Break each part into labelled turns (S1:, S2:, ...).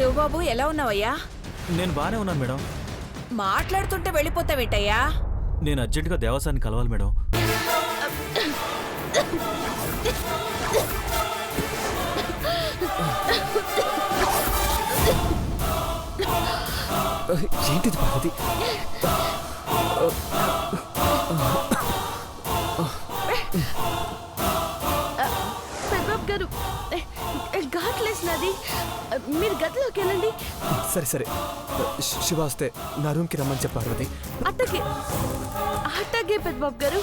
S1: శివబాబు ఎలా ఉన్నావయ్యా?
S2: నేను బానే ఉన్నాను మేడం.
S1: మాట్లాడుతుంటే వెళ్ళిపోతావేటయ్యా?
S2: నేను అర్జెంటుగా దేవస్థాన్ని కలవాలి మేడం.
S3: ఏంటిది పార్వతి?
S4: పెద్దబాబు గారు ఘాట్లేసినది, మీరు గదిలోకి వెళ్ళండి.
S3: సరే సరే, శివ వస్తే నా రూమ్కి రమ్మని చెప్పు పార్వతి.
S4: అట్టగే అట్టగే పెద్దబాబు గారు.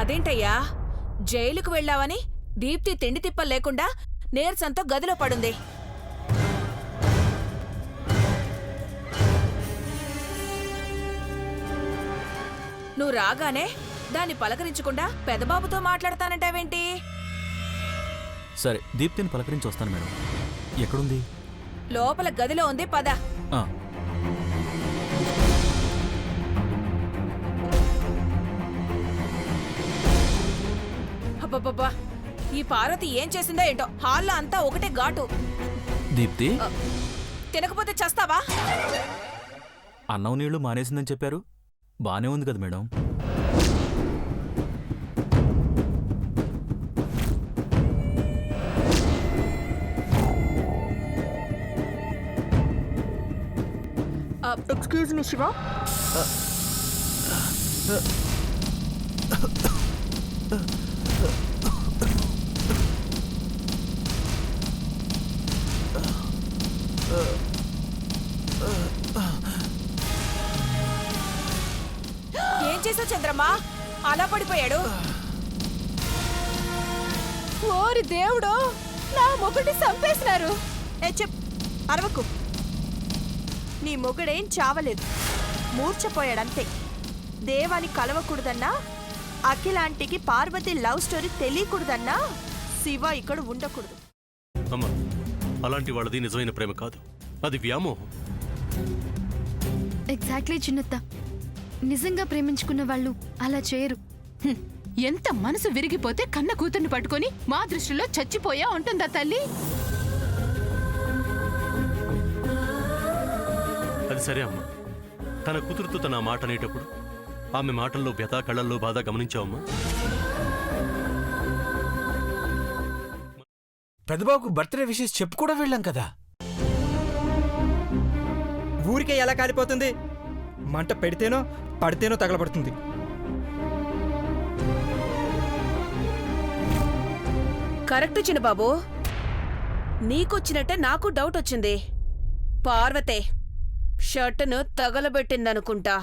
S1: అదేంటయ్యా, జైలుకు వెళ్ళావని దీప్తి తిండి తిప్పలు లేకుండా నీరసంతో గదిలో పడుంది. నువ్వు రాగానే దాన్ని పలకరించకుండా పెదబాబుతో మాట్లాడతానంటావేంటి?
S2: సరే, దీప్తిని పలకరించి వస్తాను మేడం. ఎక్కడుంది?
S1: లోపల గదిలో ఉంది, పద.
S2: ఆ,
S1: అబ్బబ్బబ్బా, ఈ పార్వతి ఏం చేసిందో ఏంటో, హాల్లో అంతా ఒకటే ఘాటు.
S2: దీప్తి,
S1: తినకపోతే చస్తావా?
S2: అన్నం నీళ్లు మానేసిందని చెప్పారు. బానే ఉంది కదా మేడం.
S4: Excuse me Shiva.
S1: ఏం చేసావు చంద్రమ్మా? అలా పడిపోయాడు. ఓరి దేవుడు, నా మొగుడిని చంపేసినారు.
S4: అరవకు, నీ మొగుడేం చావలేదు, మూర్చపోయాడంతే. దేవాని కలవకూడదన్నా, అఖిలాంటికి పార్వతి లవ్ స్టోరీ తెలియకూడదన్నా శివ ఇక్కడ ఉండకూడదు.
S5: అమ్మా, అలాంటి వాళ్ళది నిజమైన ప్రేమ కాదు, అది వ్యామోహం.
S6: ఎగ్జాక్ట్లీ చిన్నత్త, నిజంగా ప్రేమించుకున్న వాళ్ళు అలా చేయరు.
S7: ఎంత మనసు విరిగిపోతే కన్న కూతుర్ని పట్టుకొని మా దృష్టిలో చచ్చిపోయా ఉంటుందా తల్లి?
S5: అది సరే అమ్మా, తన కూతురుతో తన మాట అనేటప్పుడు ఆమె మాటల్లో వ్యథ, కళ్ళల్లో బాధ గమనించావమ్మా?
S3: పెద్దబాబుకు బర్త్డే విషెస్ చెప్పు కూడా వెళ్ళాం కదా. ఊరికే ఎలా కాలిపోతుంది? మంట పెడితేనో పడితేనో తగలబడుతుంది.
S1: కరెక్ట్ చిన్నబాబు, నీకొచ్చినట్టే నాకు డౌట్ వచ్చింది. పార్వతే షర్టును తగలబెట్టిందనుకుంటా.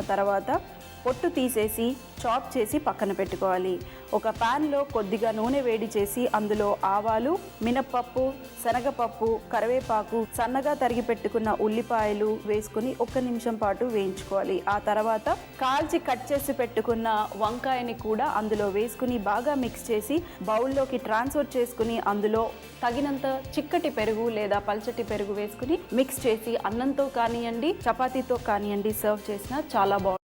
S8: తర్వాత పొట్టు తీసేసి చాప్ చేసి పక్కన పెట్టుకోవాలి. ఒక ప్యాన్లో కొద్దిగా నూనె వేడి చేసి అందులో ఆవాలు, మినప్పప్పు, శనగపప్పు, కరివేపాకు, సన్నగా తరిగి పెట్టుకున్న ఉల్లిపాయలు వేసుకుని 1 నిమిషం పాటు వేయించుకోవాలి. ఆ తర్వాత కాల్చి కట్ చేసి పెట్టుకున్న వంకాయని కూడా అందులో వేసుకుని బాగా మిక్స్ చేసి బౌల్లోకి ట్రాన్స్ఫర్ చేసుకుని అందులో తగినంత చిక్కటి పెరుగు లేదా పల్చటి పెరుగు వేసుకుని మిక్స్ చేసి అన్నంతో కానివ్వండి, చపాతీతో కానివ్వండి సర్వ్ చేసినా చాలా బాగుంటుంది.